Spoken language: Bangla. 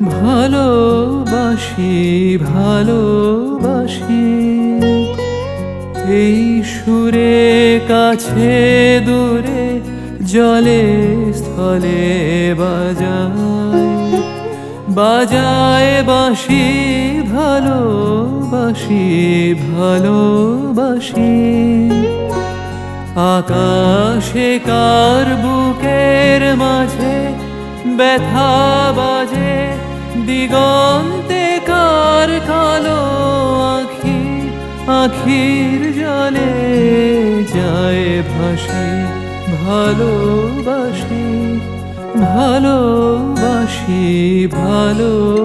ভালোবাসি ভালোবাসি এই সুরে কাছে দূরে জলে স্থলে বাজায় বাজায় বাঁশি ভালোবাসি ভালোবাসি আকাশে কার বুকের মাঝে ব্যথা বাজে দিগন্তে কার কালো আখি আখির জলে যায় ভাসি ভালোবাসি ভালোবাসি ভালো